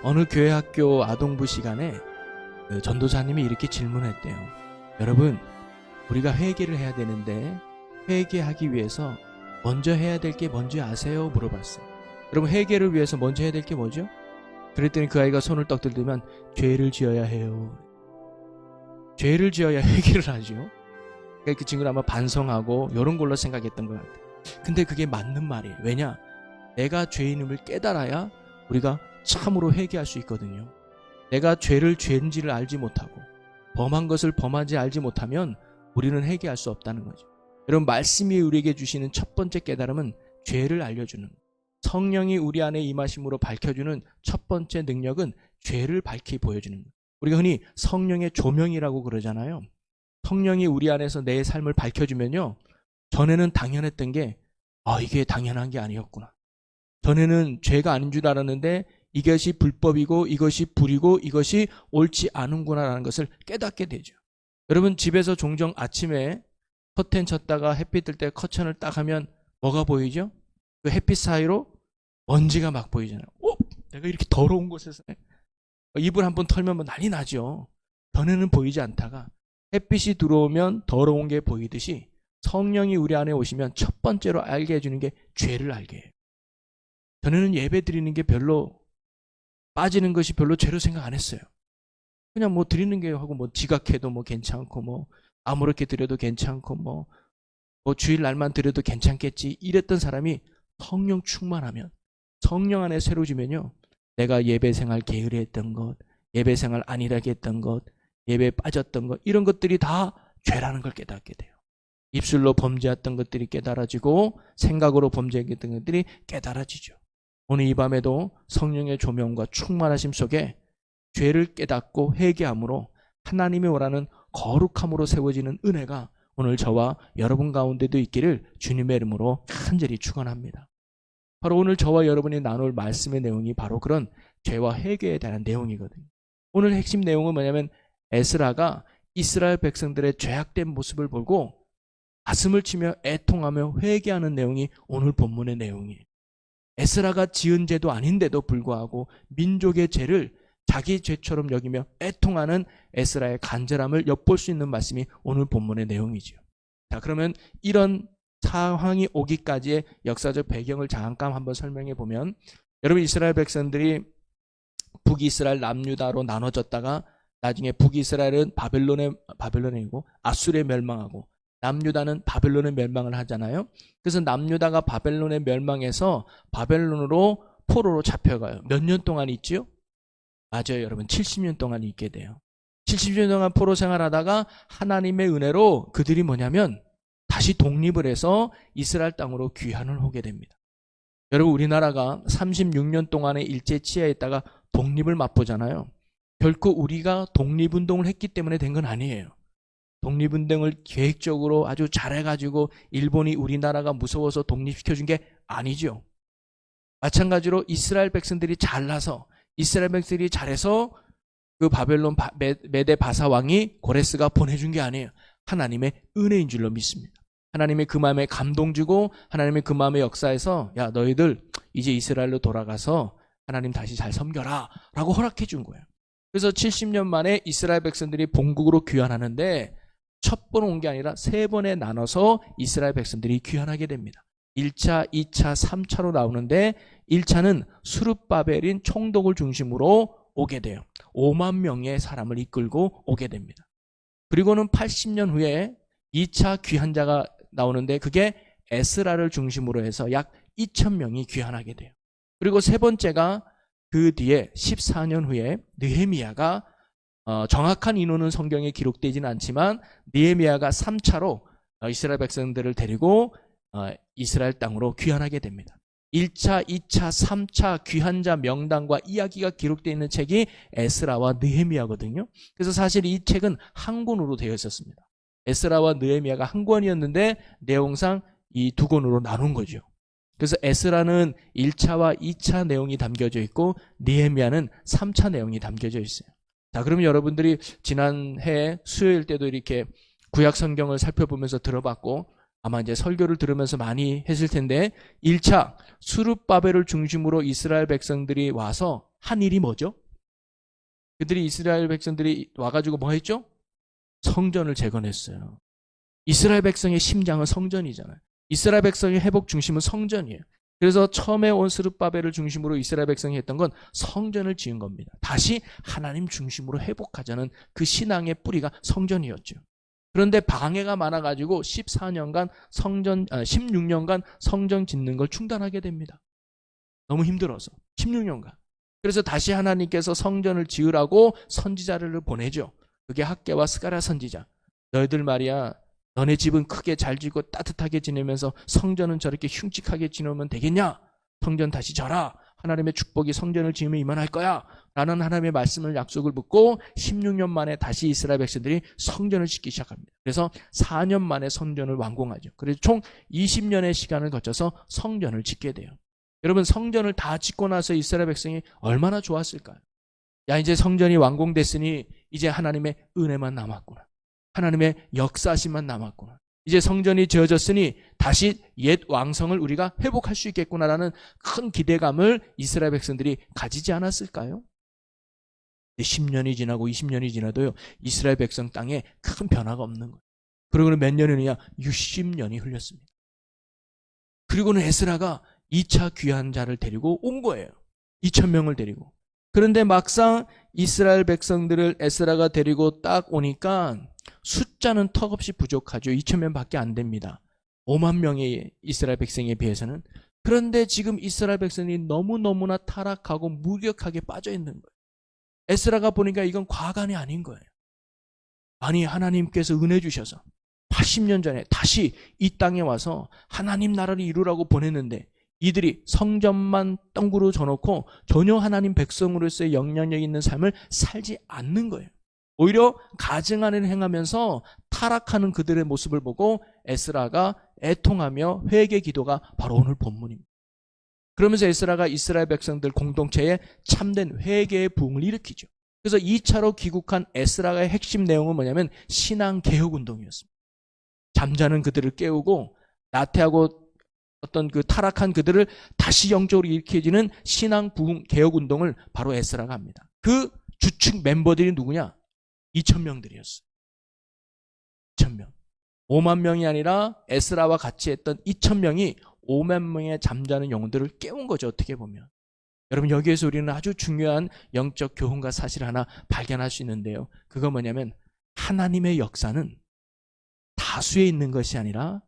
어느 교회 학교 아동부 시간에 그 전도사님이 이렇게 질문했대요. 여러분, 우리가 회개를 해야 되는데 회개하기 위해서 먼저 해야 될 게 뭔지 아세요? 물어봤어요. 여러분, 회개를 위해서 먼저 해야 될 게 뭐죠? 그랬더니 그 아이가 손을 떡 들더만 죄를 지어야 해요. 죄를 지어야 회개를 하죠. 그러니까 그 친구는 아마 반성하고 이런 걸로 생각했던 것 같아요. 근데 그게 맞는 말이에요. 왜냐? 내가 죄인임을 깨달아야 우리가 참으로 회개할 수 있거든요. 내가 죄를 죄인지를 알지 못하고 범한 것을 범하지 알지 못하면 우리는 회개할 수 없다는 거죠. 여러분, 말씀이 우리에게 주시는 첫 번째 깨달음은 죄를 알려주는, 성령이 우리 안에 임하심으로 밝혀주는 첫 번째 능력은 죄를 밝히 보여주는 거예요. 우리가 흔히 성령의 조명이라고 그러잖아요. 성령이 우리 안에서 내 삶을 밝혀주면요, 전에는 당연했던 게 이게 당연한 게 아니었구나. 전에는 죄가 아닌 줄 알았는데 이것이 불법이고 이것이 불이고 이것이 옳지 않은구나라는 것을 깨닫게 되죠. 여러분, 집에서 종종 아침에 커튼 쳤다가 햇빛 뜰 때 커튼을 딱 하면 뭐가 보이죠? 그 햇빛 사이로 먼지가 막 보이잖아요. 내가 이렇게 더러운 곳에서 이불 한번 털면 뭐 난리 나죠. 전에는 보이지 않다가 햇빛이 들어오면 더러운 게 보이듯이 성령이 우리 안에 오시면 첫 번째로 알게 해주는 게 죄를 알게 해요. 전에는 예배 드리는 게 별로, 빠지는 것이 별로 죄로 생각 안 했어요. 그냥 뭐 드리는 게 하고 뭐 지각해도 뭐 괜찮고 뭐 아무렇게 드려도 괜찮고 뭐 주일날만 드려도 괜찮겠지 이랬던 사람이 성령 충만하면, 성령 안에 새로지면요, 내가 예배 생활 게으르했던 것, 예배 생활 안일하게 했던 것, 예배에 빠졌던 것, 이런 것들이 다 죄라는 걸 깨닫게 돼요. 입술로 범죄했던 것들이 깨달아지고 생각으로 범죄했던 것들이 깨달아지죠. 오늘 이 밤에도 성령의 조명과 충만하심 속에 죄를 깨닫고 회개함으로 하나님의 원하는 거룩함으로 세워지는 은혜가 오늘 저와 여러분 가운데도 있기를 주님의 이름으로 간절히 축원합니다. 바로 오늘 저와 여러분이 나눌 말씀의 내용이 바로 그런 죄와 회개에 대한 내용이거든요. 오늘 핵심 내용은 뭐냐면 에스라가 이스라엘 백성들의 죄악된 모습을 보고 가슴을 치며 애통하며 회개하는 내용이 오늘 본문의 내용이에요. 에스라가 지은 죄도 아닌데도 불구하고 민족의 죄를 자기 죄처럼 여기며 애통하는 에스라의 간절함을 엿볼 수 있는 말씀이 오늘 본문의 내용이죠. 자, 그러면 이런 상황이 오기까지의 역사적 배경을 잠깐 한번 설명해 보면, 여러분, 이스라엘 백성들이 북이스라엘 남유다로 나눠졌다가 나중에 북이스라엘은 바벨론이고 아수르에 멸망하고 남유다는 바벨론에 멸망을 하잖아요. 그래서 남유다가 바벨론에 멸망해서 바벨론으로 포로로 잡혀가요. 몇 년 동안 있지요? 맞아요, 여러분. 70년 동안 있게 돼요. 70년 동안 포로 생활하다가 하나님의 은혜로 그들이 뭐냐면 다시 독립을 해서 이스라엘 땅으로 귀환을 오게 됩니다. 여러분, 우리나라가 36년 동안의 일제 치하에 있다가 독립을 맛보잖아요. 결코 우리가 독립운동을 했기 때문에 된 건 아니에요. 독립운동을 계획적으로 아주 잘해가지고 일본이 우리나라가 무서워서 독립시켜준 게 아니죠. 마찬가지로 이스라엘 백성들이 잘나서, 이스라엘 백성들이 잘해서 그 바벨론 메데 바사 왕이 고레스가 보내준 게 아니에요. 하나님의 은혜인 줄로 믿습니다. 하나님의 그 마음에 감동 주고 하나님의 그 마음의 역사에서 야, 너희들 이제 이스라엘로 돌아가서 하나님 다시 잘 섬겨라 라고 허락해 준 거예요. 그래서 70년 만에 이스라엘 백성들이 본국으로 귀환하는데 첫 번 온 게 아니라 세 번에 나눠서 이스라엘 백성들이 귀환하게 됩니다. 1차, 2차, 3차로 나오는데 1차는 수룹바벨인 총독을 중심으로 오게 돼요. 5만 명의 사람을 이끌고 오게 됩니다. 그리고는 80년 후에 2차 귀환자가 나오는데 그게 에스라를 중심으로 해서 약 2,000명이 귀환하게 돼요. 그리고 세 번째가 그 뒤에 14년 후에 느헤미야가 정확한 인원은 성경에 기록되지는 않지만 느헤미야가 3차로 이스라엘 백성들을 데리고 이스라엘 땅으로 귀환하게 됩니다. 1차, 2차, 3차 귀환자 명단과 이야기가 기록되어 있는 책이 에스라와 느헤미야거든요. 그래서 사실 이 책은 한 권으로 되어 있었습니다. 에스라와 느헤미야가 한 권이었는데 내용상 이 두 권으로 나눈 거죠. 그래서 에스라는 1차와 2차 내용이 담겨져 있고 느헤미야는 3차 내용이 담겨져 있어요. 자, 그러면 여러분들이 지난해 수요일 때도 이렇게 구약 성경을 살펴보면서 들어봤고 아마 이제 설교를 들으면서 많이 했을 텐데 1차 수룹바벨을 중심으로 이스라엘 백성들이 와서 한 일이 뭐죠? 그들이 이스라엘 백성들이 와가지고 뭐 했죠? 성전을 재건했어요. 이스라엘 백성의 심장은 성전이잖아요. 이스라엘 백성의 회복 중심은 성전이에요. 그래서 처음에 온 스룹바벨을 중심으로 이스라엘 백성이 했던 건 성전을 지은 겁니다. 다시 하나님 중심으로 회복하자는 그 신앙의 뿌리가 성전이었죠. 그런데 방해가 많아가지고 16년간 성전 짓는 걸 중단하게 됩니다. 너무 힘들어서 16년간. 그래서 다시 하나님께서 성전을 지으라고 선지자를 보내죠. 그게 학개와 스가랴 선지자. 너희들 말이야, 너네 집은 크게 잘 지고 따뜻하게 지내면서 성전은 저렇게 흉측하게 지내면 되겠냐? 성전 다시 져라. 하나님의 축복이 성전을 지으면 임한할 거야. 라는 하나님의 말씀을 약속을 붙고 16년 만에 다시 이스라엘 백성들이 성전을 짓기 시작합니다. 그래서 4년 만에 성전을 완공하죠. 그래서 총 20년의 시간을 거쳐서 성전을 짓게 돼요. 여러분, 성전을 다 짓고 나서 이스라엘 백성이 얼마나 좋았을까요? 야, 이제 성전이 완공됐으니 이제 하나님의 은혜만 남았구나. 하나님의 역사심만 남았구나. 이제 성전이 지어졌으니 다시 옛 왕성을 우리가 회복할 수 있겠구나라는 큰 기대감을 이스라엘 백성들이 가지지 않았을까요? 10년이 지나고 20년이 지나도요, 이스라엘 백성 땅에 큰 변화가 없는 거예요. 그러고는 몇 년이 흐르냐? 60년이 흘렸습니다. 그리고는 에스라가 2차 귀한 자를 데리고 온 거예요. 2,000명을 데리고. 그런데 막상 이스라엘 백성들을 에스라가 데리고 딱 오니까 숫자는 턱없이 부족하죠. 2,000명 밖에 안 됩니다. 5만 명의 이스라엘 백성에 비해서는. 그런데 지금 이스라엘 백성이 너무너무나 타락하고 무력하게 빠져 있는 거예요. 에스라가 보니까 이건 과간이 아닌 거예요. 아니, 하나님께서 은혜 주셔서 80년 전에 다시 이 땅에 와서 하나님 나라를 이루라고 보냈는데 이들이 성전만 덩그로 져놓고 전혀 하나님 백성으로서의 영향력 있는 삶을 살지 않는 거예요. 오히려 가증하는 행하면서 타락하는 그들의 모습을 보고 에스라가 애통하며 회개 기도가 바로 오늘 본문입니다. 그러면서 에스라가 이스라엘 백성들 공동체에 참된 회개의 부흥을 일으키죠. 그래서 2차로 귀국한 에스라의 핵심 내용은 뭐냐면 신앙개혁운동이었습니다. 잠자는 그들을 깨우고 나태하고 어떤 그 타락한 그들을 다시 영적으로 일으켜지는 신앙 부흥 개혁 운동을 바로 에스라가 합니다. 그 주축 멤버들이 누구냐? 2,000명들이었어요. 2,000명. 5만 명이 아니라 에스라와 같이 했던 2,000명이 5만 명의 잠자는 영혼들을 깨운 거죠. 어떻게 보면. 여러분, 여기에서 우리는 아주 중요한 영적 교훈과 사실 하나 발견할 수 있는데요. 그거 뭐냐면 하나님의 역사는 다수에 있는 것이 아니라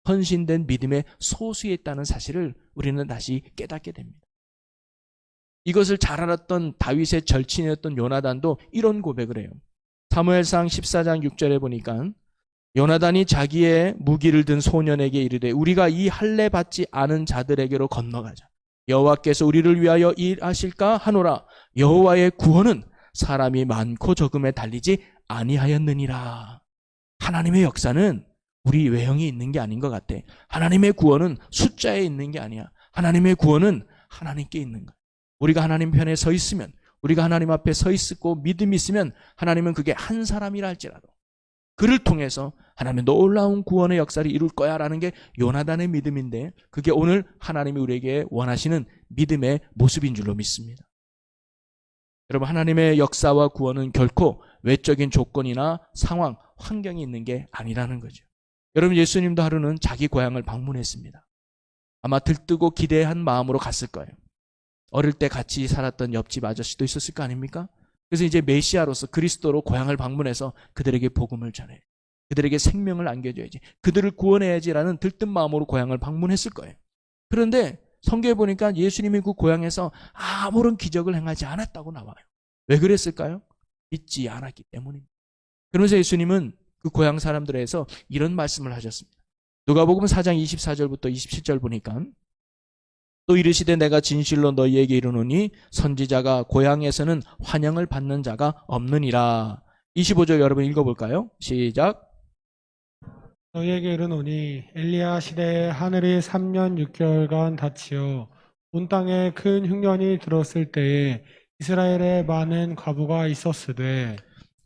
헌신된 믿음의 소수에 있다는 사실을 우리는 다시 깨닫게 됩니다. 이것을 잘 알았던 다윗의 절친이었던 요나단도 이런 고백을 해요. 사무엘상 14장 6절에 보니까 요나단이 자기의 무기를 든 소년에게 이르되 우리가 이 할례 받지 않은 자들에게로 건너가자. 여호와께서 우리를 위하여 일하실까 하노라. 여호와의 구원은 사람이 많고 적음에 달리지 아니하였느니라. 하나님의 역사는 우리 외형이 있는 게 아닌 것 같아. 하나님의 구원은 숫자에 있는 게 아니야. 하나님의 구원은 하나님께 있는 거야. 우리가 하나님 편에 서 있으면, 우리가 하나님 앞에 서 있고 믿음이 있으면 하나님은 그게 한 사람이라 할지라도 그를 통해서 하나님의 놀라운 구원의 역사를 이룰 거야 라는 게 요나단의 믿음인데, 그게 오늘 하나님이 우리에게 원하시는 믿음의 모습인 줄로 믿습니다. 여러분, 하나님의 역사와 구원은 결코 외적인 조건이나 상황, 환경이 있는 게 아니라는 거죠. 여러분, 예수님도 하루는 자기 고향을 방문했습니다. 아마 들뜨고 기대한 마음으로 갔을 거예요. 어릴 때 같이 살았던 옆집 아저씨도 있었을 거 아닙니까? 그래서 이제 메시아로서 그리스도로 고향을 방문해서 그들에게 복음을 전해, 그들에게 생명을 안겨줘야지, 그들을 구원해야지라는 들뜬 마음으로 고향을 방문했을 거예요. 그런데 성경에 보니까 예수님이 그 고향에서 아무런 기적을 행하지 않았다고 나와요. 왜 그랬을까요? 믿지 않았기 때문입니다. 그러면서 예수님은 그 고향 사람들에서 이런 말씀을 하셨습니다. 누가복음 4장 24절부터 27절 보니까 또 이르시되 내가 진실로 너희에게 이르노니 선지자가 고향에서는 환영을 받는 자가 없느니라. 25절 여러분 읽어볼까요? 시작. 너희에게 이르노니 엘리야 시대에 하늘이 3년 6개월간 닫히어 온 땅에 큰 흉년이 들었을 때에 이스라엘에 많은 과부가 있었으되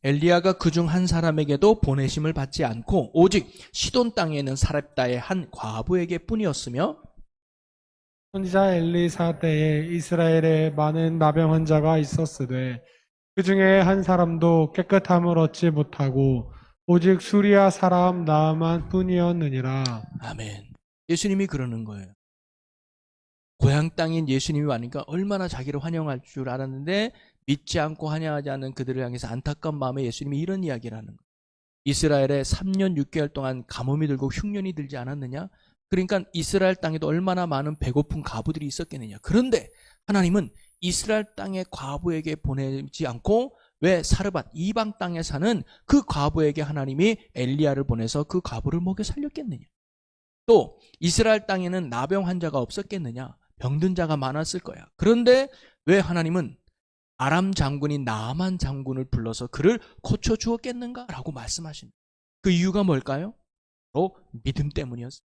엘리야가 그중 한 사람에게도 보내심을 받지 않고 오직 시돈 땅에 있는 사렙다의 한 과부에게 뿐이었으며 선지자 엘리사 때에 이스라엘에 많은 나병 환자가 있었으되 그 중에 한 사람도 깨끗함을 얻지 못하고 오직 수리아 사람 나아만 뿐이었느니라. 아멘. 예수님이 그러는 거예요. 고향 땅인 예수님이 와니까 얼마나 자기를 환영할 줄 알았는데 믿지 않고 환영하지 않는 그들을 향해서 안타까운 마음에 예수님이 이런 이야기를 하는 거예요. 이스라엘에 3년 6개월 동안 가뭄이 들고 흉년이 들지 않았느냐? 그러니까 이스라엘 땅에도 얼마나 많은 배고픈 과부들이 있었겠느냐. 그런데 하나님은 이스라엘 땅의 과부에게 보내지 않고 왜 사르밧 이방 땅에 사는 그 과부에게 하나님이 엘리야를 보내서 그 과부를 먹여 살렸겠느냐. 또 이스라엘 땅에는 나병 환자가 없었겠느냐. 병든 자가 많았을 거야. 그런데 왜 하나님은 아람 장군인 나아만 장군을 불러서 그를 고쳐 주었겠는가? 라고 말씀하십니다. 그 이유가 뭘까요? 바로 믿음 때문이었어요.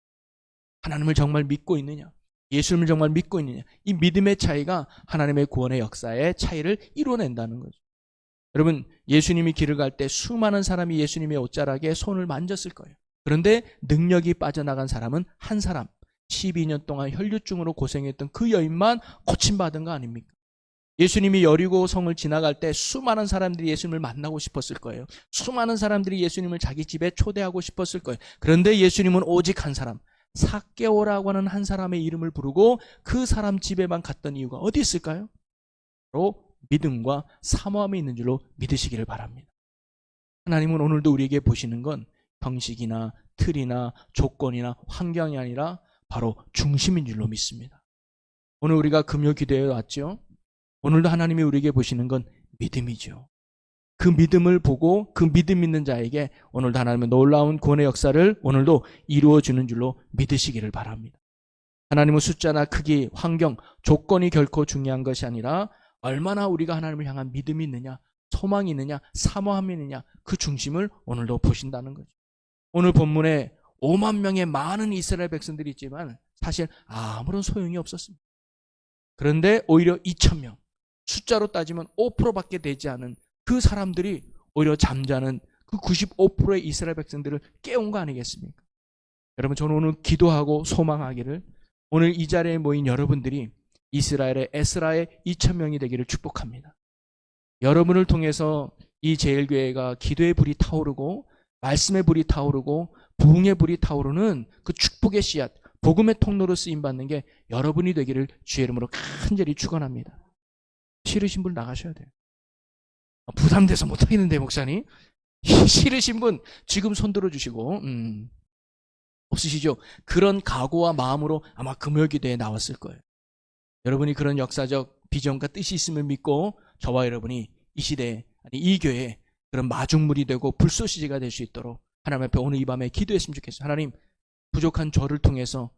하나님을 정말 믿고 있느냐? 예수님을 정말 믿고 있느냐? 이 믿음의 차이가 하나님의 구원의 역사의 차이를 이뤄낸다는 거죠. 여러분, 예수님이 길을 갈 때 수많은 사람이 예수님의 옷자락에 손을 만졌을 거예요. 그런데 능력이 빠져나간 사람은 한 사람, 12년 동안 혈류증으로 고생했던 그 여인만 고침받은 거 아닙니까? 예수님이 여리고 성을 지나갈 때 수많은 사람들이 예수님을 만나고 싶었을 거예요. 수많은 사람들이 예수님을 자기 집에 초대하고 싶었을 거예요. 그런데 예수님은 오직 한 사람, 삭개오라고 하는 한 사람의 이름을 부르고 그 사람 집에만 갔던 이유가 어디 있을까요? 바로 믿음과 사모함이 있는 줄로 믿으시기를 바랍니다. 하나님은 오늘도 우리에게 보시는 건 형식이나 틀이나 조건이나 환경이 아니라 바로 중심인 줄로 믿습니다. 오늘 우리가 금요 기도에 왔죠? 오늘도 하나님이 우리에게 보시는 건 믿음이죠. 그 믿음을 보고 그 믿음 있는 자에게 오늘도 하나님의 놀라운 구원의 역사를 오늘도 이루어주는 줄로 믿으시기를 바랍니다. 하나님은 숫자나 크기, 환경, 조건이 결코 중요한 것이 아니라 얼마나 우리가 하나님을 향한 믿음이 있느냐, 소망이 있느냐, 사모함이 있느냐 그 중심을 오늘도 보신다는 거죠. 오늘 본문에 5만 명의 많은 이스라엘 백성들이 있지만 사실 아무런 소용이 없었습니다. 그런데 오히려 2천 명, 숫자로 따지면 5%밖에 되지 않은 그 사람들이 오히려 잠자는 그 95%의 이스라엘 백성들을 깨운 거 아니겠습니까? 여러분, 저는 오늘 기도하고 소망하기를 오늘 이 자리에 모인 여러분들이 이스라엘의 에스라의 2천 명이 되기를 축복합니다. 여러분을 통해서 이 제일교회가 기도의 불이 타오르고 말씀의 불이 타오르고 부흥의 불이 타오르는 그 축복의 씨앗, 복음의 통로로 쓰임받는 게 여러분이 되기를 주의 이름으로 간절히 축원합니다. 싫으신 분 나가셔야 돼요. 부담돼서 못하겠는데 목사님. 싫으신 분 지금 손 들어주시고 없으시죠? 그런 각오와 마음으로 아마 금요기도에 나왔을 거예요. 여러분이 그런 역사적 비전과 뜻이 있음을 믿고 저와 여러분이 이 시대에 아니 이 교회에 그런 마중물이 되고 불쏘시개가 될 수 있도록 하나님 앞에 오늘 이 밤에 기도했으면 좋겠어요. 하나님, 부족한 저를 통해서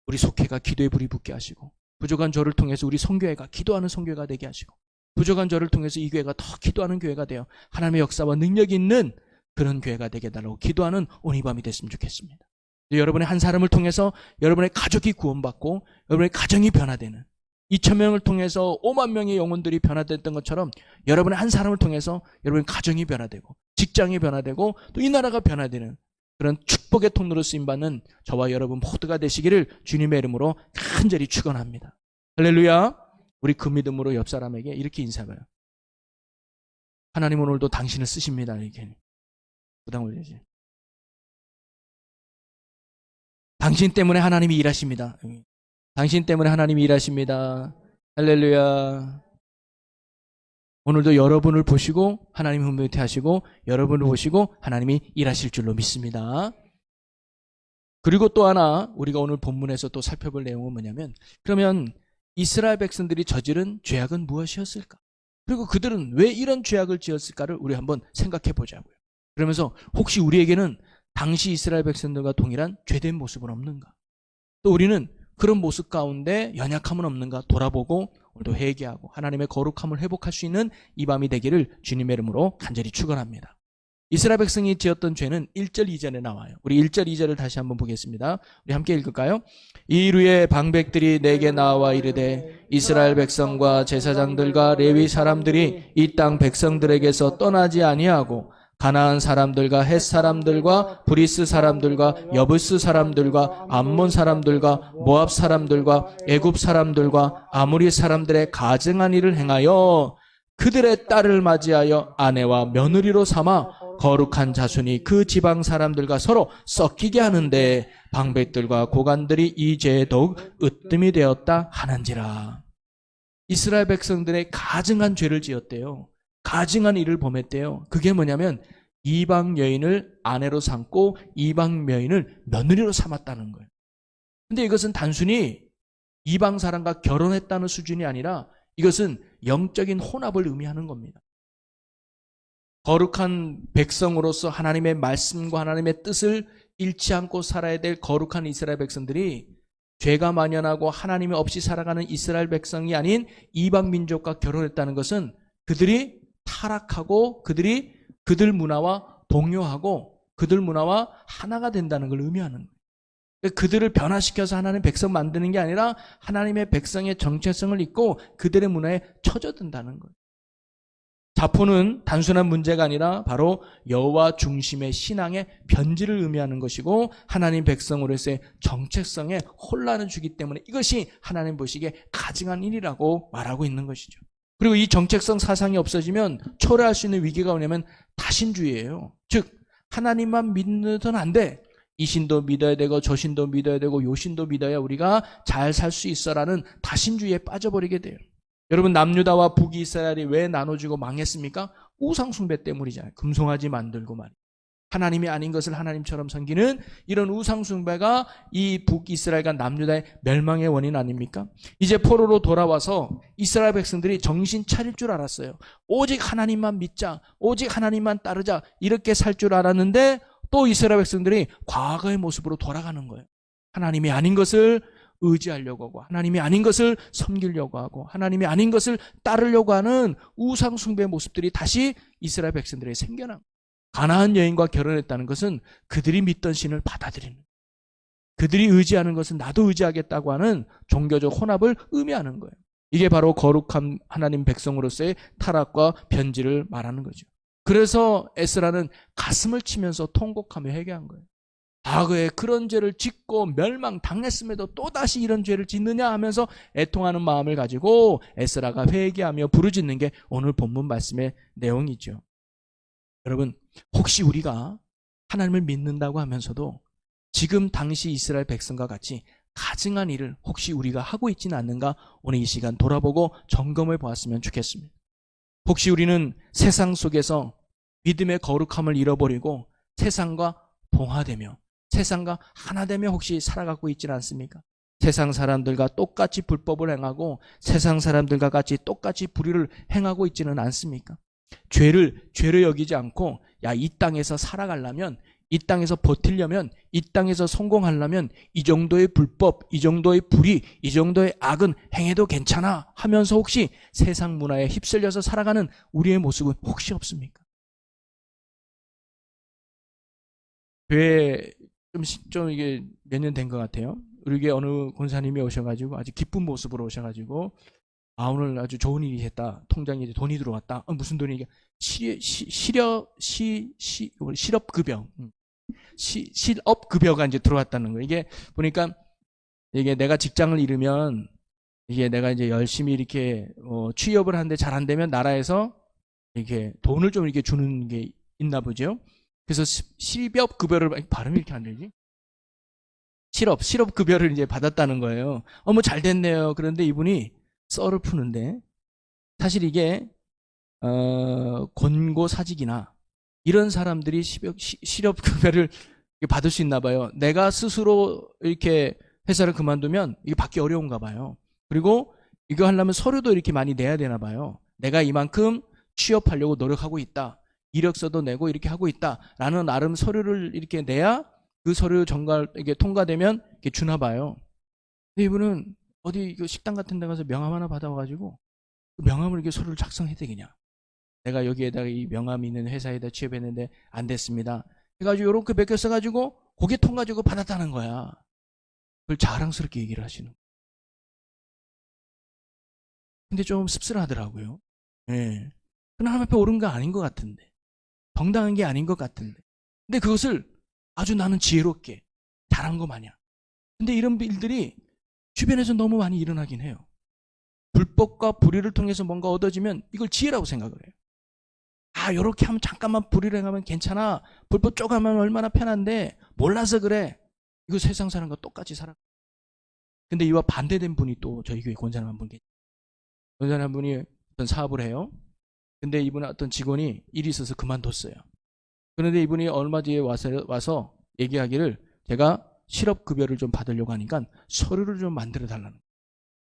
우리 속회가 기도의 불이 붙게 하시고 부족한 저를 통해서 우리 성교회가 기도하는 성교회가 되게 하시고 부족한 저를 통해서 이 교회가 더 기도하는 교회가 되어 하나님의 역사와 능력이 있는 그런 교회가 되게 해달라고 기도하는 오늘 이 밤이 됐으면 좋겠습니다. 여러분의 한 사람을 통해서 여러분의 가족이 구원받고 여러분의 가정이 변화되는 2천 명을 통해서 5만 명의 영혼들이 변화됐던 것처럼 여러분의 한 사람을 통해서 여러분의 가정이 변화되고 직장이 변화되고 또 이 나라가 변화되는 그런 축복의 통로로 쓰임받는 저와 여러분 모두가 되시기를 주님의 이름으로 간절히 축원합니다. 할렐루야. 우리 그 믿음으로 옆 사람에게 이렇게 인사해봐요. 하나님 오늘도 당신을 쓰십니다. 이렇게 부담 올리지. 당신 때문에 하나님이 일하십니다. 당신 때문에 하나님이 일하십니다. 할렐루야. 오늘도 여러분을 보시고 하나님이 흐뭇해 하시고 여러분을 보시고 하나님이 일하실 줄로 믿습니다. 그리고 또 하나 우리가 오늘 본문에서 또 살펴볼 내용은 뭐냐면 그러면 이스라엘 백성들이 저지른 죄악은 무엇이었을까? 그리고 그들은 왜 이런 죄악을 지었을까를 우리 한번 생각해 보자고요. 그러면서 혹시 우리에게는 당시 이스라엘 백성들과 동일한 죄된 모습은 없는가? 또 우리는 그런 모습 가운데 연약함은 없는가 돌아보고 오늘도 회개하고 하나님의 거룩함을 회복할 수 있는 이 밤이 되기를 주님의 이름으로 간절히 축원합니다. 이스라엘 백성이 지었던 죄는 1절 2절에 나와요. 우리 1절 2절을 다시 한번 보겠습니다. 우리 함께 읽을까요? 이르에 방백들이 내게 나와 이르되 이스라엘 백성과 제사장들과 레위 사람들이 이 땅 백성들에게서 떠나지 아니하고 가나안 사람들과 헷 사람들과 브리스 사람들과 여부스 사람들과 암몬 사람들과 모압 사람들과 애굽 사람들과 아모리 사람들의 가증한 일을 행하여 그들의 딸을 맞이하여 아내와 며느리로 삼아 거룩한 자손이 그 지방 사람들과 서로 섞이게 하는데 방백들과 고관들이 이 죄에 더욱 으뜸이 되었다 하는지라. 이스라엘 백성들의 가증한 죄를 지었대요. 가증한 일을 범했대요. 그게 뭐냐면 이방 여인을 아내로 삼고 이방 여인을 며느리로 삼았다는 거예요. 근데 이것은 단순히 이방 사람과 결혼했다는 수준이 아니라 이것은 영적인 혼합을 의미하는 겁니다. 거룩한 백성으로서 하나님의 말씀과 하나님의 뜻을 잃지 않고 살아야 될 거룩한 이스라엘 백성들이 죄가 만연하고 하나님이 없이 살아가는 이스라엘 백성이 아닌 이방 민족과 결혼했다는 것은 그들이 타락하고 그들이 그들 문화와 동요하고 그들 문화와 하나가 된다는 걸 의미하는 거예요. 그들을 변화시켜서 하나님의 백성 만드는 게 아니라 하나님의 백성의 정체성을 잊고 그들의 문화에 처져든다는 거예요. 자포는 단순한 문제가 아니라 바로 여호와 중심의 신앙의 변질을 의미하는 것이고 하나님 백성으로서의 정체성에 혼란을 주기 때문에 이것이 하나님 보시기에 가증한 일이라고 말하고 있는 것이죠. 그리고 이 정체성 사상이 없어지면 초래할 수 있는 위기가 뭐냐면 다신주의예요. 즉 하나님만 믿는 안 돼. 이 신도 믿어야 되고 저 신도 믿어야 되고 요 신도 믿어야 우리가 잘 살 수 있어라는 다신주의에 빠져버리게 돼요. 여러분 남유다와 북이스라엘이 왜 나눠지고 망했습니까? 우상숭배 때문이잖아요. 금송아지 만들고 말이에요. 하나님이 아닌 것을 하나님처럼 섬기는 이런 우상숭배가 이 북이스라엘과 남유다의 멸망의 원인 아닙니까? 이제 포로로 돌아와서 이스라엘 백성들이 정신 차릴 줄 알았어요. 오직 하나님만 믿자, 오직 하나님만 따르자 이렇게 살 줄 알았는데 또 이스라엘 백성들이 과거의 모습으로 돌아가는 거예요. 하나님이 아닌 것을 의지하려고 하고 하나님이 아닌 것을 섬기려고 하고 하나님이 아닌 것을 따르려고 하는 우상숭배의 모습들이 다시 이스라엘 백성들에게 생겨난 거예요. 가나안 여인과 결혼했다는 것은 그들이 믿던 신을 받아들이는 거예요. 그들이 의지하는 것은 나도 의지하겠다고 하는 종교적 혼합을 의미하는 거예요. 이게 바로 거룩한 하나님 백성으로서의 타락과 변질을 말하는 거죠. 그래서 에스라는 가슴을 치면서 통곡하며 회개한 거예요. 과거에 그런 죄를 짓고 멸망당했음에도 또다시 이런 죄를 짓느냐 하면서 애통하는 마음을 가지고 에스라가 회개하며 부르짖는 게 오늘 본문 말씀의 내용이죠. 여러분 혹시 우리가 하나님을 믿는다고 하면서도 지금 당시 이스라엘 백성과 같이 가증한 일을 혹시 우리가 하고 있지는 않는가 오늘 이 시간 돌아보고 점검해 보았으면 좋겠습니다. 혹시 우리는 세상 속에서 믿음의 거룩함을 잃어버리고 세상과 동화되며 세상과 하나 되며 혹시 살아가고 있지는 않습니까? 세상 사람들과 똑같이 불법을 행하고 세상 사람들과 같이 똑같이 불의를 행하고 있지는 않습니까? 죄를 여기지 않고 야, 이 땅에서 살아가려면 이 땅에서 버티려면 이 땅에서 성공하려면 이 정도의 불법, 이 정도의 불의, 이 정도의 악은 행해도 괜찮아 하면서 혹시 세상 문화에 휩쓸려서 살아가는 우리의 모습은 혹시 없습니까? 교회 좀 이게 몇 년 된 것 같아요. 우리 교회 어느 권사님이 오셔가지고 아주 기쁜 모습으로 오셔가지고 아 오늘 아주 좋은 일이 했다. 통장에 돈이 들어왔다. 무슨 돈이 이게 실업급여 실업급여가 이제 들어왔다는 거예요. 이게 보니까 이게 내가 직장을 잃으면 이게 내가 이제 열심히 이렇게 취업을 하는데 잘 안 되면 나라에서 이렇게 돈을 좀 이렇게 주는 게 있나 보죠. 그래서 실업급여를 발음이 이렇게 안 되지? 실업급여를 이제 받았다는 거예요. 뭐 잘 됐네요. 그런데 이분이 썰을 푸는데 사실 이게 권고사직이나 이런 사람들이 실업급여를 받을 수 있나 봐요. 내가 스스로 이렇게 회사를 그만두면 이게 받기 어려운가 봐요. 그리고 이거 하려면 서류도 이렇게 많이 내야 되나 봐요. 내가 이만큼 취업하려고 노력하고 있다. 이력서도 내고 이렇게 하고 있다라는 나름 서류를 이렇게 내야 그 서류 이게 통과되면 이렇게 주나 봐요. 근데 이분은 어디 식당 같은 데 가서 명함 하나 받아와가지고 그 명함을 이렇게 서류를 작성해야 되겠냐. 내가 여기에다가 이 명함이 있는 회사에다 취업했는데 안 됐습니다. 해가지고 이렇게 몇 개 써가지고 그게 통과되고 받았다는 거야. 그걸 자랑스럽게 얘기를 하시는 거예요. 근데 좀 씁쓸하더라고요. 예. 하나님 앞에 옳은 거 아닌 것 같은데. 정당한 게 아닌 것 같은데. 근데 그것을 아주 나는 지혜롭게 잘한 거 마냥. 근데 이런 일들이 주변에서 너무 많이 일어나긴 해요. 불법과 불의를 통해서 뭔가 얻어지면 이걸 지혜라고 생각을 해요. 아, 요렇게 하면 잠깐만 불의를 행하면 괜찮아. 불법 쪼가면 얼마나 편한데 몰라서 그래. 이거 세상 사람과 똑같이 살아. 근데 이와 반대된 분이 또 저희 교회 권사님 한 분 계세요. 권사님 한 분이 어떤 사업을 해요. 근데 이분은 어떤 직원이 일이 있어서 그만뒀어요. 그런데 이분이 얼마 뒤에 와서 얘기하기를 제가 실업급여를 좀 받으려고 하니까 서류를 좀 만들어 달라는 거예요.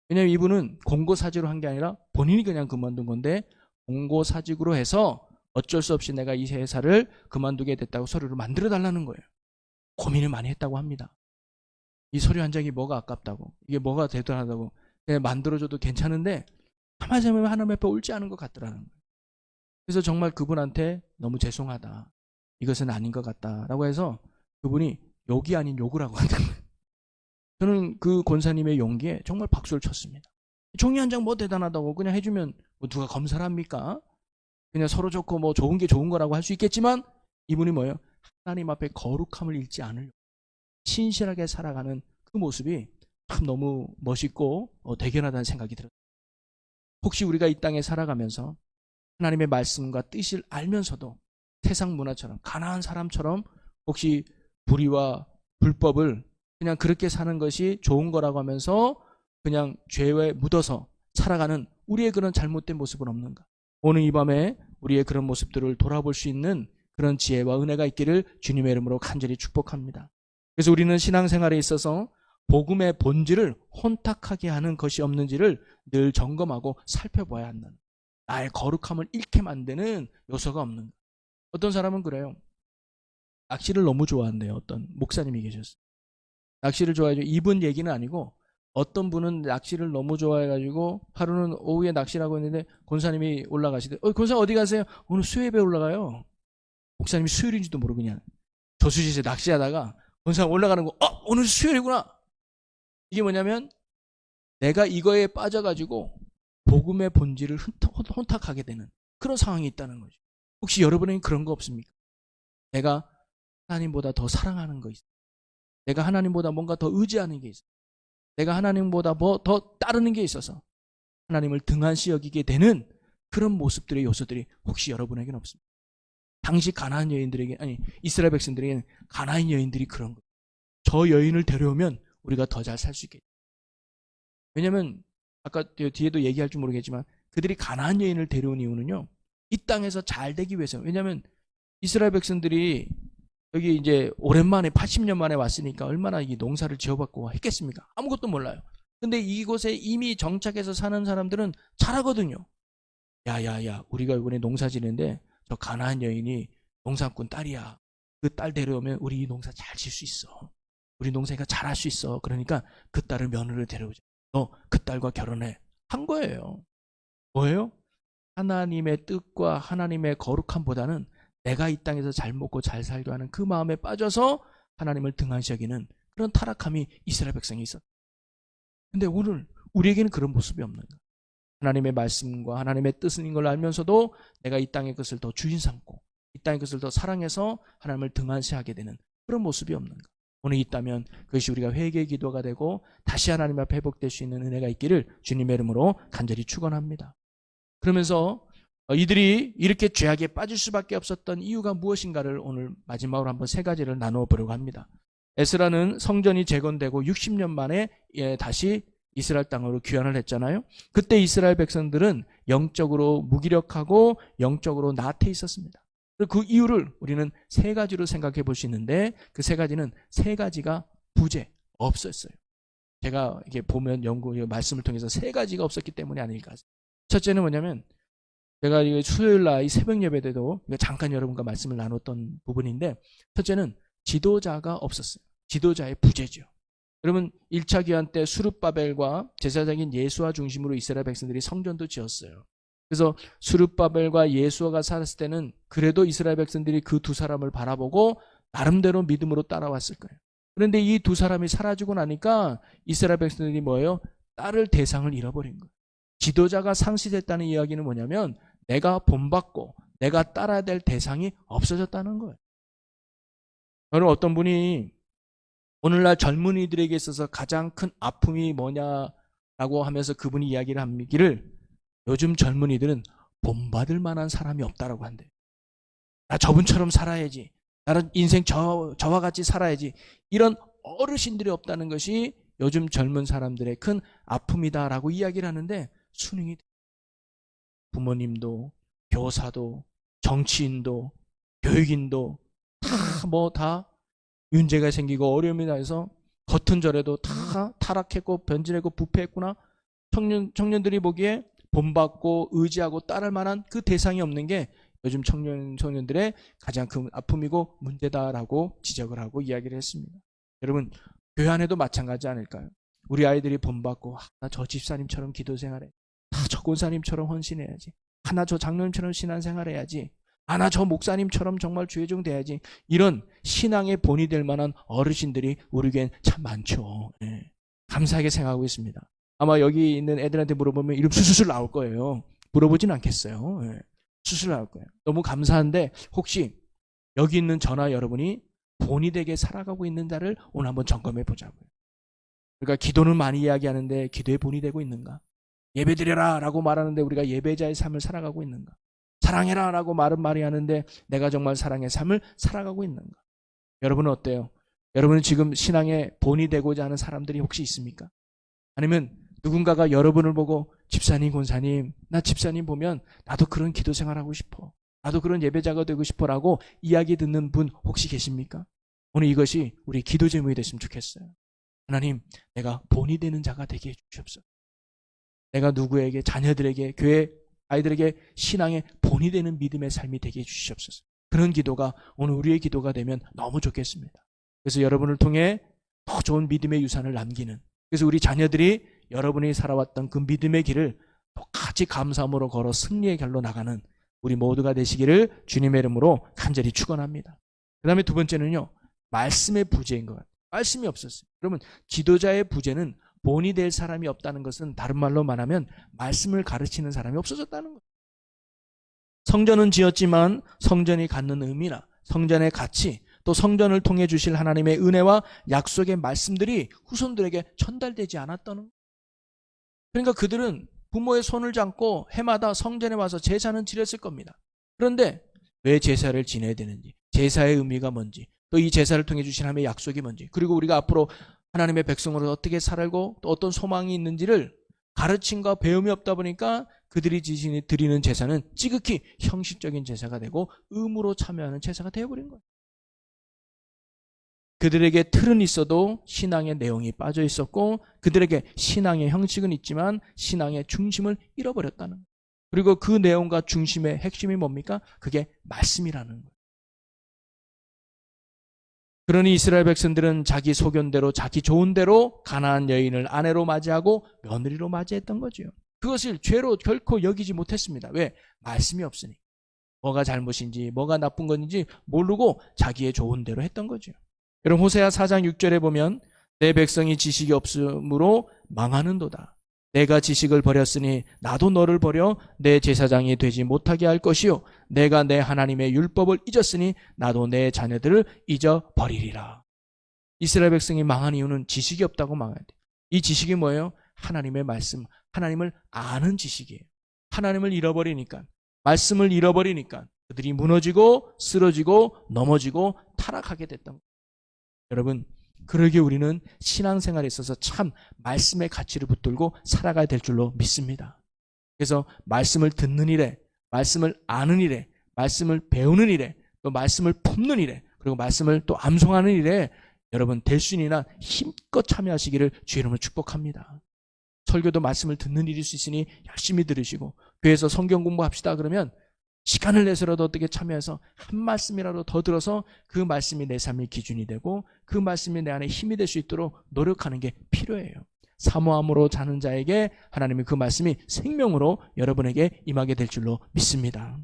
왜냐면 이분은 공고사직으로 한 게 아니라 본인이 그냥 그만둔 건데 공고사직으로 해서 어쩔 수 없이 내가 이 회사를 그만두게 됐다고 서류를 만들어 달라는 거예요. 고민을 많이 했다고 합니다. 이 서류 한 장이 뭐가 아깝다고, 이게 뭐가 대단하다고, 그냥 만들어줘도 괜찮은데 가만히 생각하면 하나님 앞에 옳지 않은 것 같더라는 거예요. 그래서 정말 그분한테 너무 죄송하다, 이것은 아닌 것 같다라고 해서 그분이 욕이 아닌 욕을 하고 갔다는 거예요. 저는 그 권사님의 용기에 정말 박수를 쳤습니다. 종이 한 장 뭐 대단하다고 그냥 해주면 뭐 누가 검사를 합니까? 그냥 서로 좋고 뭐 좋은 게 좋은 거라고 할 수 있겠지만 이분이 뭐예요? 하나님 앞에 거룩함을 잃지 않으려고 신실하게 살아가는 그 모습이 참 너무 멋있고 대견하다는 생각이 들어요. 혹시 우리가 이 땅에 살아가면서 하나님의 말씀과 뜻을 알면서도 세상 문화처럼 가난한 사람처럼 혹시 불의와 불법을 그냥 그렇게 사는 것이 좋은 거라고 하면서 그냥 죄에 묻어서 살아가는 우리의 그런 잘못된 모습은 없는가? 오늘 이 밤에 우리의 그런 모습들을 돌아볼 수 있는 그런 지혜와 은혜가 있기를 주님의 이름으로 간절히 축복합니다. 그래서 우리는 신앙생활에 있어서 복음의 본질을 혼탁하게 하는 것이 없는지를 늘 점검하고 살펴봐야 한다는, 나의 거룩함을 잃게 만드는 요소가 없는가. 어떤 사람은 그래요. 낚시를 너무 좋아한대요. 어떤 목사님이 계셨어요. 낚시를 좋아해요. 이분 얘기는 아니고 어떤 분은 낚시를 너무 좋아해가지고 하루는 오후에 낚시를 하고 있는데 권사님이 올라가시대. 권사 어디 가세요? 오늘 수협에 올라가요. 목사님이 수요일인지도 모르고 그냥 저수지에서 낚시하다가 권사님 올라가는 거, 오늘 수요일이구나. 이게 뭐냐면 내가 이거에 빠져가지고 복음의 본질을 혼탁하게 되는 그런 상황이 있다는 거죠. 혹시 여러분에게 그런 거 없습니까? 내가 하나님보다 더 사랑하는 거 있어. 내가 하나님보다 뭔가 더 의지하는 게 있어. 내가 하나님보다 뭐 더 따르는 게 있어서 하나님을 등한시 여기게 되는 그런 모습들의 요소들이 혹시 여러분에게는 없습니까? 당시 가나안 여인들에게, 아니 이스라엘 백성들에게는 가나안 여인들이 그런 거예요. 저 여인을 데려오면 우리가 더 잘 살 수 있겠죠. 왜냐하면 아까 뒤에도 얘기할 줄 모르겠지만 그들이 가나안 여인을 데려온 이유는요, 이 땅에서 잘 되기 위해서. 왜냐하면 이스라엘 백성들이 여기 이제 오랜만에 80년 만에 왔으니까 얼마나 이 농사를 지어봤고 했겠습니까? 아무것도 몰라요. 근데 이곳에 이미 정착해서 사는 사람들은 잘하거든요. 야야야, 우리가 이번에 농사 지는데 저 가나안 여인이 농사꾼 딸이야. 그 딸 데려오면 우리 이 농사 잘 질 수 있어. 우리 농사가 잘할 수 있어. 그러니까 그 딸을 며느리를 데려오자. 너 그 딸과 결혼해. 한 거예요. 뭐예요? 하나님의 뜻과 하나님의 거룩함보다는 내가 이 땅에서 잘 먹고 잘 살려 하는 그 마음에 빠져서 하나님을 등한시 여기는 그런 타락함이 이스라엘 백성이 있었다. 근데 오늘 우리에게는 그런 모습이 없는 거야. 하나님의 말씀과 하나님의 뜻인 걸 알면서도 내가 이 땅의 것을 더 주인 삼고 이 땅의 것을 더 사랑해서 하나님을 등한시하게 되는 그런 모습이 없는 거야. 오늘 있다면 그것이 우리가 회개의 기도가 되고 다시 하나님 앞에 회복될 수 있는 은혜가 있기를 주님의 이름으로 간절히 축원합니다. 그러면서 이들이 이렇게 죄악에 빠질 수밖에 없었던 이유가 무엇인가를 오늘 마지막으로 한번 세 가지를 나누어 보려고 합니다. 에스라는 성전이 재건되고 60년 만에 다시 이스라엘 땅으로 귀환을 했잖아요. 그때 이스라엘 백성들은 영적으로 무기력하고 영적으로 나태해 있었습니다. 그 이유를 우리는 세 가지로 생각해 볼 수 있는데 그 세 가지는 세 가지가 부재, 없었어요. 제가 이게 보면 말씀을 통해서 세 가지가 없었기 때문이 아닐까. 첫째는 뭐냐면 제가 수요일 날 새벽 예배 때도 잠깐 여러분과 말씀을 나눴던 부분인데 첫째는 지도자가 없었어요. 지도자의 부재죠. 여러분 1차 귀환 때 수룹바벨과 제사장인 예수와 중심으로 이스라엘 백성들이 성전도 지었어요. 그래서 수룹바벨과 예수아가 살았을 때는 그래도 이스라엘 백성들이 그 두 사람을 바라보고 나름대로 믿음으로 따라왔을 거예요. 그런데 이 두 사람이 사라지고 나니까 이스라엘 백성들이 뭐예요? 따를 대상을 잃어버린 거예요. 지도자가 상실됐다는 이야기는 뭐냐면 내가 본받고 내가 따라야 될 대상이 없어졌다는 거예요. 저는 어떤 분이 오늘날 젊은이들에게 있어서 가장 큰 아픔이 뭐냐라고 하면서 그분이 이야기를 하기를 요즘 젊은이들은 본받을 만한 사람이 없다라고 한대요. 나 저분처럼 살아야지. 나는 인생 저와 같이 살아야지. 이런 어르신들이 없다는 것이 요즘 젊은 사람들의 큰 아픔이다라고 이야기를 하는데 순응이 돼요. 부모님도 교사도 정치인도 교육인도 다 문제가 생기고 어려움이 나서 겉은 저래도 다 타락했고 변질했고 부패했구나. 청년들이 보기에 본받고 의지하고 따를 만한 그 대상이 없는 게 요즘 청년들의 가장 큰 아픔이고 문제다라고 지적을 하고 이야기를 했습니다. 여러분, 교회 안에도 마찬가지 아닐까요? 우리 아이들이 본받고 나 저 집사님처럼 기도 생활해. 저 권사님처럼 헌신해야지. 나 저 장로님처럼 신앙생활해야지. 나 저 목사님처럼 정말 주의 종 돼야지. 이런 신앙의 본이 될 만한 어르신들이 우리 교회엔 참 많죠. 네. 감사하게 생각하고 있습니다. 아마 여기 있는 애들한테 물어보면 이름 수술 나올 거예요. 물어보진 않겠어요. 네. 수술 나올 거예요. 너무 감사한데 혹시 여기 있는 저나 여러분이 본이 되게 살아가고 있는 자를 오늘 한번 점검해 보자고요. 그러니까 기도는 많이 이야기하는데 기도의 본이 되고 있는가? 예배드려라 라고 말하는데 우리가 예배자의 삶을 살아가고 있는가? 사랑해라 라고 말은 많이 하는데 내가 정말 사랑의 삶을 살아가고 있는가? 여러분은 어때요? 여러분은 지금 신앙의 본이 되고자 하는 사람들이 혹시 있습니까? 아니면 누군가가 여러분을 보고 집사님, 권사님, 나 집사님 보면 나도 그런 기도 생활하고 싶어. 나도 그런 예배자가 되고 싶어라고 이야기 듣는 분 혹시 계십니까? 오늘 이것이 우리 기도 제목이 됐으면 좋겠어요. 하나님, 내가 본이 되는 자가 되게 해주시옵소서. 내가 누구에게, 자녀들에게, 교회 아이들에게 신앙의 본이 되는 믿음의 삶이 되게 해주시옵소서. 그런 기도가 오늘 우리의 기도가 되면 너무 좋겠습니다. 그래서 여러분을 통해 더 좋은 믿음의 유산을 남기는, 그래서 우리 자녀들이 여러분이 살아왔던 그 믿음의 길을 똑같이 감사함으로 걸어 승리의 길로 나가는 우리 모두가 되시기를 주님의 이름으로 간절히 축원합니다. 그 다음에 두 번째는요, 말씀의 부재인 것 같아요. 말씀이 없었어요. 그러면 지도자의 부재는 본이 될 사람이 없다는 것은 다른 말로 말하면 말씀을 가르치는 사람이 없어졌다는 거예요. 성전은 지었지만 성전이 갖는 의미나 성전의 가치, 또 성전을 통해 주실 하나님의 은혜와 약속의 말씀들이 후손들에게 전달되지 않았다는 거예요. 그러니까 그들은 부모의 손을 잡고 해마다 성전에 와서 제사는 지냈을 겁니다. 그런데 왜 제사를 지내야 되는지, 제사의 의미가 뭔지, 또 이 제사를 통해 주신 하나님의 약속이 뭔지, 그리고 우리가 앞으로 하나님의 백성으로 어떻게 살고 또 어떤 소망이 있는지를 가르침과 배움이 없다 보니까 그들이 드리는 제사는 지극히 형식적인 제사가 되고 의무로 참여하는 제사가 되어버린 거예요. 그들에게 틀은 있어도 신앙의 내용이 빠져 있었고 그들에게 신앙의 형식은 있지만 신앙의 중심을 잃어버렸다는 거예요. 그리고 그 내용과 중심의 핵심이 뭡니까? 그게 말씀이라는 거예요. 그러니 이스라엘 백성들은 자기 소견대로 자기 좋은 대로 가나안 여인을 아내로 맞이하고 며느리로 맞이했던 거죠. 그것을 죄로 결코 여기지 못했습니다. 왜? 말씀이 없으니. 뭐가 잘못인지 뭐가 나쁜 건지 모르고 자기의 좋은 대로 했던 거죠. 여러분 호세아 4장 6절에 보면 내 백성이 지식이 없으므로 망하는도다. 내가 지식을 버렸으니 나도 너를 버려 내 제사장이 되지 못하게 할 것이요 내가 내 하나님의 율법을 잊었으니 나도 내 자녀들을 잊어버리리라. 이스라엘 백성이 망한 이유는 지식이 없다고 망해야 돼. 이 지식이 뭐예요? 하나님의 말씀, 하나님을 아는 지식이에요. 하나님을 잃어버리니까, 말씀을 잃어버리니까 그들이 무너지고 쓰러지고 넘어지고 타락하게 됐던 거예요. 여러분, 그러기에 우리는 신앙생활에 있어서 참 말씀의 가치를 붙들고 살아가야 될 줄로 믿습니다. 그래서 말씀을 듣는 일에, 말씀을 아는 일에, 말씀을 배우는 일에, 또 말씀을 품는 일에, 그리고 말씀을 또 암송하는 일에 여러분 될 수 있는 한 힘껏 참여하시기를 주의 이름으로 축복합니다. 설교도 말씀을 듣는 일일 수 있으니 열심히 들으시고 교회에서 성경 공부합시다 그러면 시간을 내서라도 어떻게 참여해서 한 말씀이라도 더 들어서 그 말씀이 내 삶의 기준이 되고 그 말씀이 내 안에 힘이 될 수 있도록 노력하는 게 필요해요. 사모함으로 자는 자에게 하나님의 그 말씀이 생명으로 여러분에게 임하게 될 줄로 믿습니다.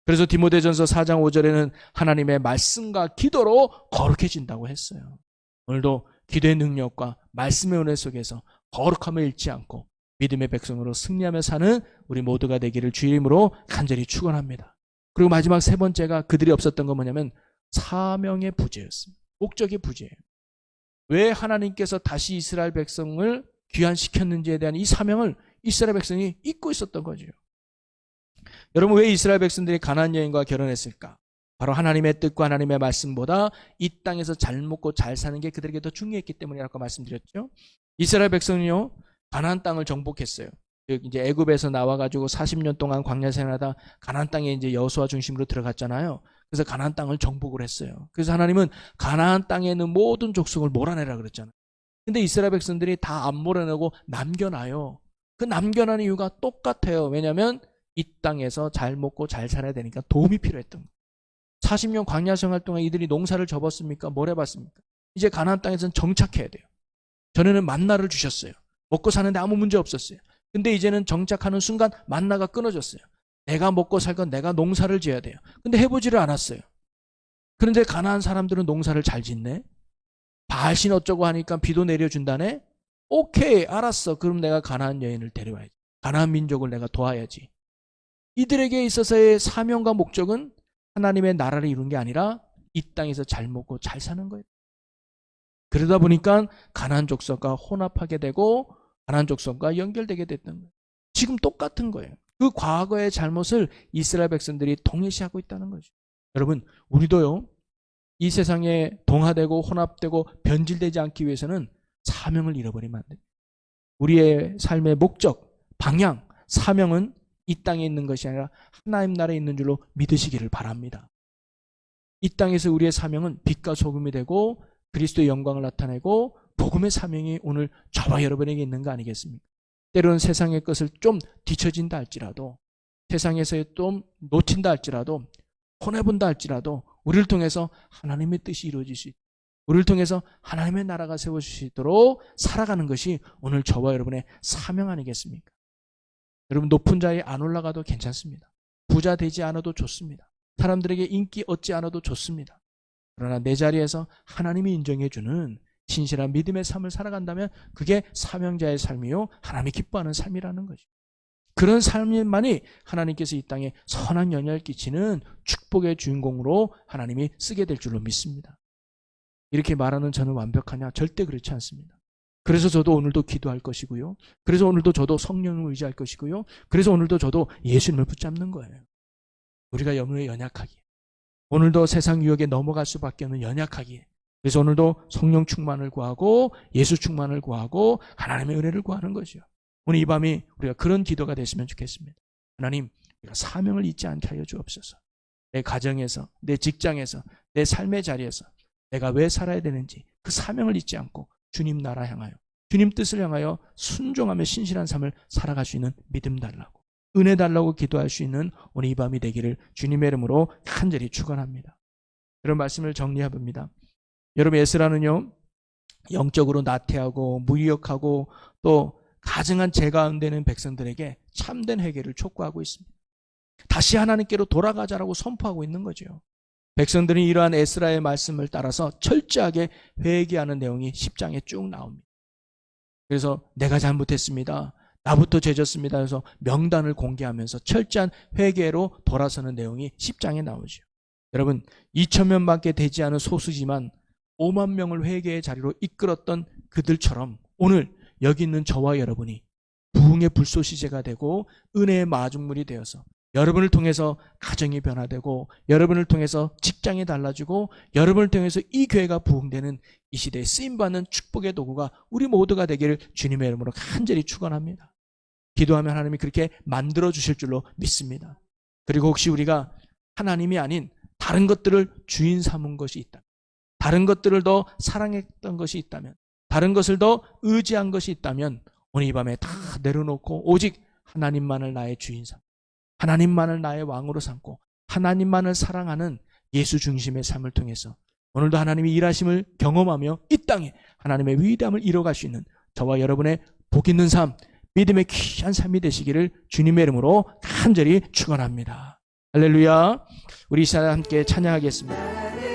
그래서 디모데전서 4장 5절에는 하나님의 말씀과 기도로 거룩해진다고 했어요. 오늘도 기도의 능력과 말씀의 은혜 속에서 거룩함을 잃지 않고 믿음의 백성으로 승리하며 사는 우리 모두가 되기를 주의 이름으로 간절히 축원합니다. 그리고 마지막 세 번째가 그들이 없었던 건 뭐냐면 사명의 부재였습니다. 목적의 부재예요. 왜 하나님께서 다시 이스라엘 백성을 귀환시켰는지에 대한 이 사명을 이스라엘 백성이 잊고 있었던 거죠. 여러분, 왜 이스라엘 백성들이 가나안 여인과 결혼했을까? 바로 하나님의 뜻과 하나님의 말씀보다 이 땅에서 잘 먹고 잘 사는 게 그들에게 더 중요했기 때문이라고 말씀드렸죠. 이스라엘 백성은요, 가나안 땅을 정복했어요. 이제 애굽에서 나와가지고 40년 동안 광야 생활하다 가나안 땅에 이제 여호수아 중심으로 들어갔잖아요. 그래서 가나안 땅을 정복을 했어요. 그래서 하나님은 가나안 땅에 있는 모든 족속을 몰아내라 그랬잖아요. 근데 이스라엘 백성들이 다 안 몰아내고 남겨놔요. 그 남겨놓은 이유가 똑같아요. 왜냐하면 이 땅에서 잘 먹고 잘 살아야 되니까 도움이 필요했던 거예요. 40년 광야 생활 동안 이들이 농사를 접었습니까? 뭘 해봤습니까? 이제 가나안 땅에서는 정착해야 돼요. 전에는 만나를 주셨어요. 먹고 사는데 아무 문제 없었어요. 근데 이제는 정착하는 순간 만나가 끊어졌어요. 내가 먹고 살 건 내가 농사를 지어야 돼요. 근데 해보지를 않았어요. 그런데 가나안 사람들은 농사를 잘 짓네. 바알신 어쩌고 하니까 비도 내려준다네. 오케이, 알았어. 그럼 내가 가나안 여인을 데려와야지. 가나안 민족을 내가 도와야지. 이들에게 있어서의 사명과 목적은 하나님의 나라를 이룬 게 아니라 이 땅에서 잘 먹고 잘 사는 거예요. 그러다 보니까 가나안 족속과 혼합하게 되고 가나안 족속과 연결되게 됐던 거예요. 지금 똑같은 거예요. 그 과거의 잘못을 이스라엘 백성들이 동일시하고 있다는 거죠. 여러분, 우리도요, 이 세상에 동화되고 혼합되고 변질되지 않기 위해서는 사명을 잃어버리면 안 돼요. 우리의 삶의 목적, 방향, 사명은 이 땅에 있는 것이 아니라 하나님 나라에 있는 줄로 믿으시기를 바랍니다. 이 땅에서 우리의 사명은 빛과 소금이 되고 그리스도의 영광을 나타내고 복음의 사명이 오늘 저와 여러분에게 있는 거 아니겠습니까? 때로는 세상의 것을 좀 뒤처진다 할지라도, 세상에서 좀 놓친다 할지라도, 혼해본다 할지라도 우리를 통해서 하나님의 뜻이 이루어질 수 있도록, 우리를 통해서 하나님의 나라가 세워질 수 있도록 살아가는 것이 오늘 저와 여러분의 사명 아니겠습니까? 여러분, 높은 자리에 안 올라가도 괜찮습니다. 부자 되지 않아도 좋습니다. 사람들에게 인기 얻지 않아도 좋습니다. 그러나 내 자리에서 하나님이 인정해주는 신실한 믿음의 삶을 살아간다면 그게 사명자의 삶이요, 하나님이 기뻐하는 삶이라는 거죠. 그런 삶만이 하나님께서 이 땅에 선한 영향을 끼치는 축복의 주인공으로 하나님이 쓰게 될 줄로 믿습니다. 이렇게 말하는 저는 완벽하냐? 절대 그렇지 않습니다. 그래서 저도 오늘도 기도할 것이고요. 그래서 오늘도 저도 성령을 의지할 것이고요. 그래서 오늘도 저도 예수님을 붙잡는 거예요. 우리가 너무 연약하기에, 오늘도 세상 유혹에 넘어갈 수밖에 없는 연약하기에, 그래서 오늘도 성령 충만을 구하고 예수 충만을 구하고 하나님의 은혜를 구하는 거죠. 오늘 이 밤이 우리가 그런 기도가 됐으면 좋겠습니다. 하나님, 우리가 사명을 잊지 않게 하여 주옵소서. 내 가정에서, 내 직장에서, 내 삶의 자리에서 내가 왜 살아야 되는지 그 사명을 잊지 않고 주님 나라 향하여, 주님 뜻을 향하여 순종하며 신실한 삶을 살아갈 수 있는 믿음 달라고, 은혜 달라고 기도할 수 있는 오늘 이 밤이 되기를 주님의 이름으로 간절히 축원합니다. 이런 말씀을 정리해 봅니다. 여러분, 에스라는요, 영적으로 나태하고 무기력하고 또 가증한 죄 가운데 있는 백성들에게 참된 회개를 촉구하고 있습니다. 다시 하나님께로 돌아가자라고 선포하고 있는 거죠. 백성들은 이러한 에스라의 말씀을 따라서 철저하게 회개하는 내용이 10장에 쭉 나옵니다. 그래서 내가 잘못했습니다, 나부터 죄졌습니다 해서 명단을 공개하면서 철저한 회개로 돌아서는 내용이 10장에 나오죠. 여러분, 2,000명밖에 되지 않은 소수지만 5만 명을 회개의 자리로 이끌었던 그들처럼 오늘 여기 있는 저와 여러분이 부흥의 불쏘시제가 되고 은혜의 마중물이 되어서 여러분을 통해서 가정이 변화되고 여러분을 통해서 직장이 달라지고 여러분을 통해서 이 교회가 부흥되는 이 시대에 쓰임받는 축복의 도구가 우리 모두가 되기를 주님의 이름으로 간절히 축원합니다. 기도하면 하나님이 그렇게 만들어 주실 줄로 믿습니다. 그리고 혹시 우리가 하나님이 아닌 다른 것들을 주인 삼은 것이 있다, 다른 것들을 더 사랑했던 것이 있다면, 다른 것을 더 의지한 것이 있다면 오늘 이 밤에 다 내려놓고 오직 하나님만을 나의 주인 삼고 하나님만을 나의 왕으로 삼고 하나님만을 사랑하는 예수 중심의 삶을 통해서 오늘도 하나님이 일하심을 경험하며 이 땅에 하나님의 위대함을 이뤄갈 수 있는 저와 여러분의 복 있는 삶, 믿음의 귀한 삶이 되시기를 주님의 이름으로 간절히 축원합니다. 할렐루야. 우리 이 시간 함께 찬양하겠습니다.